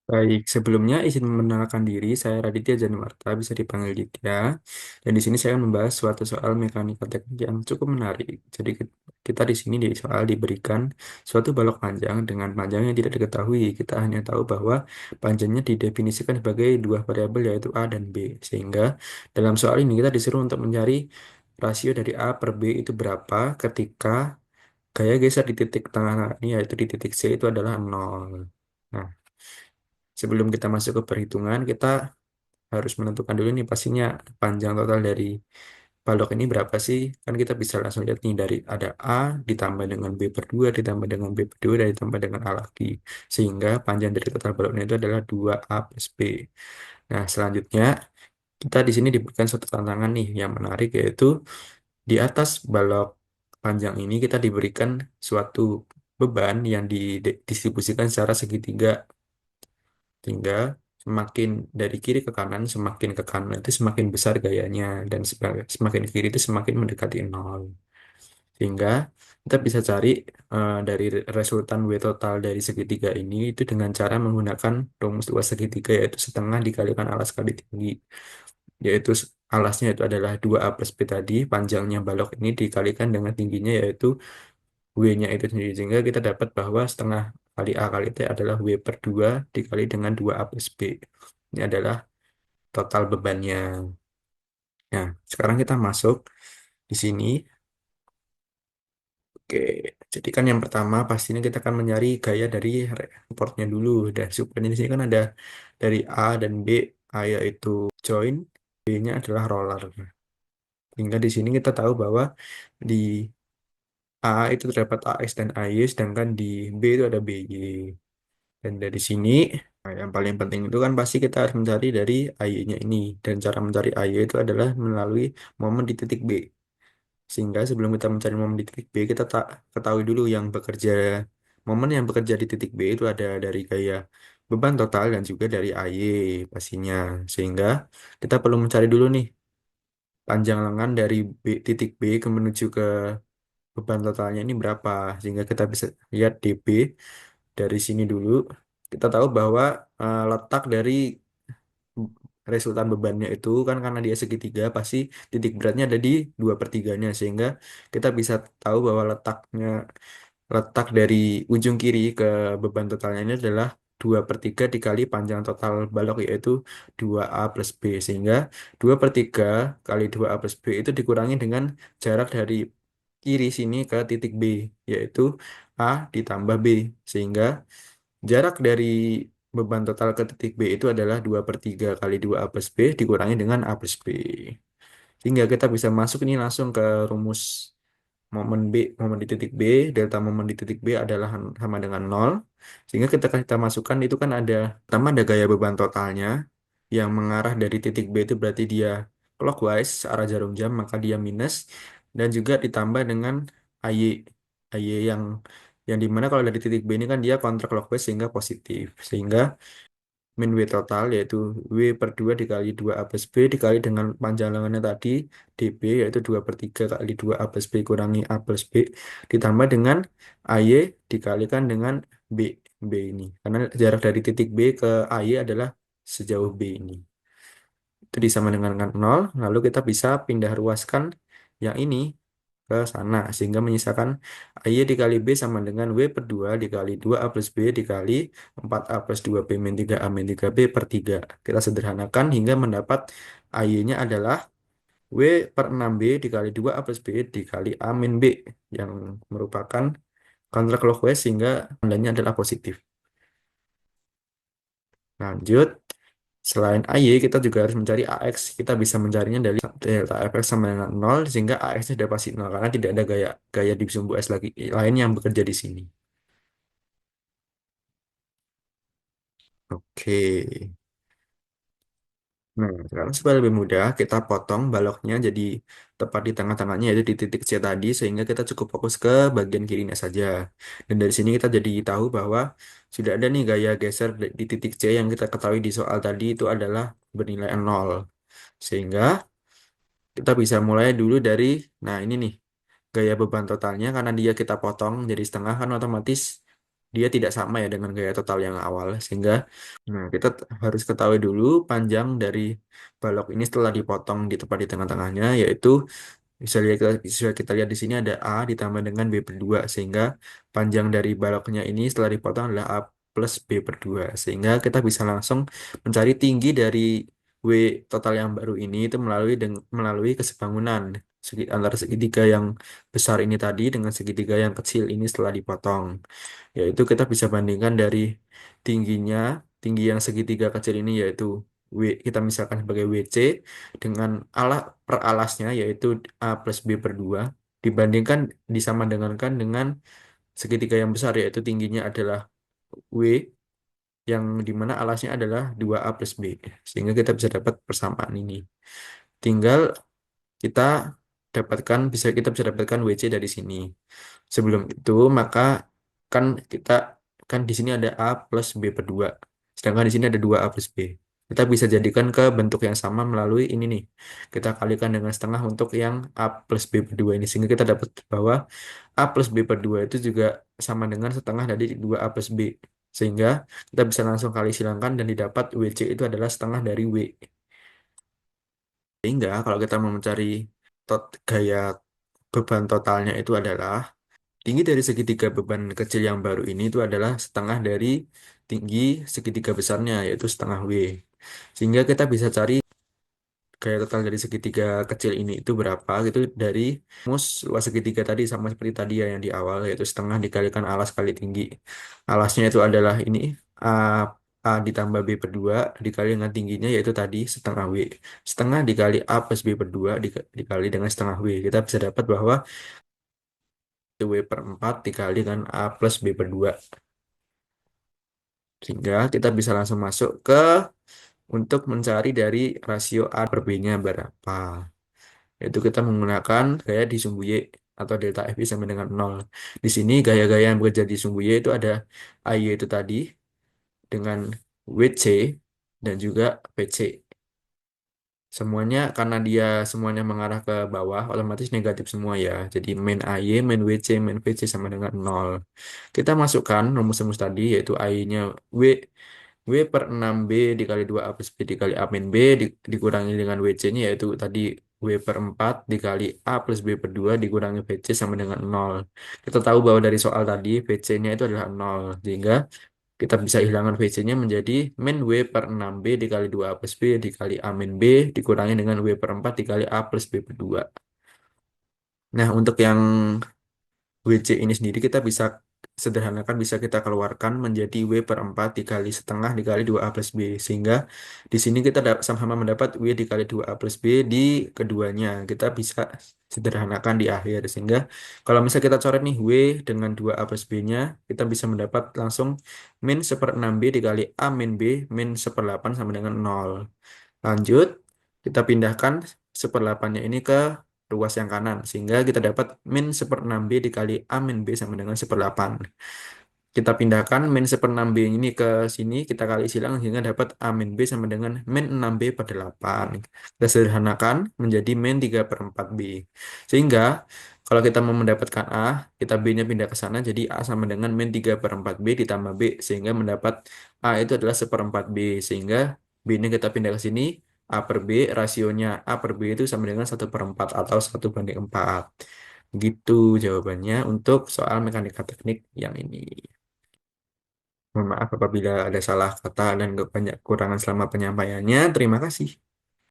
Baik, sebelumnya izin memperkenalkan diri, saya Raditya Januarta, bisa dipanggil Ditya. Dan di sini saya akan membahas suatu soal mekanika teknik yang cukup menarik. Jadi kita di sini di soal diberikan suatu balok panjang dengan panjang yang tidak diketahui. Kita hanya tahu bahwa panjangnya didefinisikan sebagai dua variabel yaitu A dan B. Sehingga dalam soal ini kita disuruh untuk mencari rasio dari A per B itu berapa ketika gaya geser di titik tengah ini yaitu di titik C itu adalah nol. Nah, sebelum kita masuk ke perhitungan, kita harus menentukan dulu nih pastinya panjang total dari balok ini berapa sih? Kan kita bisa langsung lihat nih dari ada A ditambah dengan B per 2, ditambah dengan B per 2, dan ditambah dengan A lagi. Sehingga panjang dari total baloknya itu adalah 2A plus B. Nah, selanjutnya kita di sini diberikan suatu tantangan nih yang menarik yaitu di atas balok panjang ini kita diberikan suatu beban yang didistribusikan secara segitiga sehingga semakin dari kiri ke kanan, semakin ke kanan itu semakin besar gayanya dan semakin ke kiri itu semakin mendekati nol. Sehingga kita bisa cari dari resultan W total dari segitiga ini itu dengan cara menggunakan rumus luas segitiga yaitu setengah dikalikan alas kali tinggi. Yaitu alasnya itu adalah 2A plus B tadi, panjangnya balok ini dikalikan dengan tingginya yaitu W-nya itu sendiri. Sehingga kita dapat bahwa setengah kali A kali T adalah W per 2 dikali dengan 2A plus B. Ini adalah total bebannya. Nah, sekarang kita masuk di sini. Oke, jadi kan yang pertama pastinya kita akan mencari gaya dari reportnya dulu. Dan supaya di sini kan ada dari A dan B. A yaitu join, B-nya adalah roller. Hingga di sini kita tahu bahwa di A itu terdapat AX dan AY, sedangkan di B itu ada BY. Dan dari sini, nah, yang paling penting itu kan pasti kita harus mencari dari AY-nya ini. Dan cara mencari AY itu adalah melalui momen di titik B. Sehingga sebelum kita mencari momen di titik B, kita tak ketahui dulu yang bekerja, momen yang bekerja di titik B itu ada dari gaya beban total dan juga dari AY pastinya. Sehingga kita perlu mencari dulu nih panjang lengan dari titik B ke menuju ke beban totalnya ini berapa. Sehingga kita bisa lihat DB dari sini dulu. Kita tahu bahwa letak dari resultan bebannya itu kan karena dia segitiga pasti titik beratnya ada di 2/3-nya sehingga kita bisa tahu bahwa letak dari ujung kiri ke beban totalnya ini adalah 2/3 dikali panjang total balok yaitu 2A plus B sehingga 2/3 kali 2A plus B itu dikurangi dengan jarak dari kiri sini ke titik B yaitu A ditambah B sehingga jarak dari beban total ke titik B itu adalah 2/3 kali 2A plus B dikurangi dengan A plus B. Sehingga kita bisa masuk ini langsung ke rumus momen di titik B, delta momen di titik B adalah sama dengan nol. Sehingga kita masukkan itu kan ada, pertama ada gaya beban totalnya yang mengarah dari titik B itu berarti dia clockwise, arah jarum jam, maka dia minus. Dan juga ditambah dengan AY. AY yang dimana kalau dari titik B ini kan dia counterclockwise sehingga positif. Sehingga min W total yaitu W per 2 dikali 2A plus B dikali dengan panjang lengannya tadi DB yaitu 2/3 kali 2A plus B kurangi A plus B ditambah dengan AY dikalikan dengan B. B ini. Karena jarak dari titik B ke AY adalah sejauh B ini. Itu disama dengan 0, lalu kita bisa pindah ruaskan yang ini ke sana sehingga menyisakan AY dikali B sama dengan W per 2 dikali 2A plus B dikali 4A plus 2B min 3A min 3B per 3. Kita sederhanakan hingga mendapat AY-nya adalah W per 6B dikali 2A plus B dikali A min B yang merupakan counterclockwise sehingga tandanya adalah positif. Lanjut, selain AY, kita juga harus mencari AX. Kita bisa mencarinya dari delta FX sama dengan 0, sehingga AX-nya sudah pasti 0, karena tidak ada gaya gaya di sumbu S lagi lain yang bekerja di sini. Oke. Nah, sekarang supaya lebih mudah, kita potong baloknya jadi tepat di tengah-tengahnya, yaitu di titik C tadi, sehingga kita cukup fokus ke bagian kirinya saja. Dan dari sini kita jadi tahu bahwa sudah ada nih gaya geser di titik C yang kita ketahui di soal tadi itu adalah bernilai 0. Sehingga kita bisa mulai dulu dari, nah ini nih, gaya beban totalnya karena dia kita potong jadi setengah kan otomatis dia tidak sama ya dengan gaya total yang awal. Sehingga nah, kita harus ketahui dulu panjang dari balok ini setelah dipotong di tepat di tengah-tengahnya, yaitu bisa kita lihat di sini ada A ditambah dengan B per 2, sehingga panjang dari baloknya ini setelah dipotong adalah A plus B per 2. Sehingga kita bisa langsung mencari tinggi dari W total yang baru ini itu melalui kesebangunan antara segitiga yang besar ini tadi dengan segitiga yang kecil ini setelah dipotong. Yaitu kita bisa bandingkan dari tingginya, tinggi yang segitiga kecil ini yaitu kita misalkan sebagai WC dengan per alasnya yaitu A plus B per 2 dibandingkan dengan segitiga yang besar yaitu tingginya adalah W yang dimana alasnya adalah 2A plus B, sehingga kita bisa dapat persamaan ini. Tinggal kita kita bisa dapatkan WC dari sini. Sebelum itu maka kan kita kan di sini ada A plus B per 2. Sedangkan di sini ada 2A plus B. Kita bisa jadikan ke bentuk yang sama melalui ini nih. Kita kalikan dengan setengah untuk yang A plus B per 2 ini. Sehingga kita dapat bahwa A plus B per 2 itu juga sama dengan setengah dari 2A plus B. Sehingga kita bisa langsung kali silangkan dan didapat WC itu adalah setengah dari W. Sehingga kalau kita mau mencari gaya beban totalnya itu adalah tinggi dari segitiga beban kecil yang baru ini itu adalah setengah dari tinggi segitiga besarnya, yaitu setengah W. Sehingga kita bisa cari gaya total dari segitiga kecil ini itu berapa gitu dari rumus luas segitiga tadi sama seperti tadi ya yang di awal, yaitu setengah dikalikan alas kali tinggi. Alasnya itu adalah ini A, A ditambah B per 2 dikali dengan tingginya yaitu tadi setengah W. Setengah dikali A plus B per 2 dikali dengan setengah W. Kita bisa dapat bahwa W per 4 dikali dengan A plus B per 2. Sehingga kita bisa langsung masuk ke untuk mencari dari rasio A per B-nya berapa. Yaitu kita menggunakan gaya di sumbu Y atau delta F sama dengan 0. Di sini gaya-gaya yang bekerja di sumbu Y itu ada AY itu tadi dengan WC dan juga PC. Semuanya karena dia semuanya mengarah ke bawah, otomatis negatif semua ya. Jadi min AY, min WC, min VC sama dengan 0. Kita masukkan rumus-rumus tadi yaitu AY-nya W per 6B dikali 2A plus B dikali A min B dikurangi dengan WC-nya yaitu tadi W per 4 dikali A plus B per 2 dikurangi VC sama dengan 0. Kita tahu bahwa dari soal tadi VC-nya itu adalah 0. Sehingga kita bisa hilangkan VC-nya menjadi min W per 6B dikali 2A plus B dikali A min B dikurangi dengan W per 4 dikali A plus B per 2. Nah, untuk yang WC ini sendiri kita bisa sederhanakan, bisa kita keluarkan menjadi W per 4 dikali setengah dikali 2A plus B. Sehingga di sini kita sama-sama mendapat W dikali 2A plus B di keduanya. Kita bisa sederhanakan di akhir. Sehingga kalau misalnya kita coret nih W dengan 2A plus B-nya, kita bisa mendapat langsung min 1/6B dikali A min B min 1/8 sama dengan 0. Lanjut, kita pindahkan 1/8-nya ini ke ruas yang kanan. Sehingga kita dapat min 1/6B dikali A min B sama dengan 1/8. Kita pindahkan min 1/6B ini ke sini, kita kali silang sehingga dapat A min B sama dengan min 6B per 8. Kita sederhanakan menjadi min 3/4B. Sehingga kalau kita mau mendapatkan A, kita B-nya pindah ke sana, jadi A sama dengan min 3/4B ditambah B, sehingga mendapat A itu adalah 1/4B. Sehingga B-nya kita pindah ke sini, A per B, rasionya A per B itu sama dengan 1/4 atau 1/4. Gitu jawabannya untuk soal mekanika teknik yang ini. Mohon maaf apabila ada salah kata dan banyak kekurangan selama penyampaiannya. Terima kasih.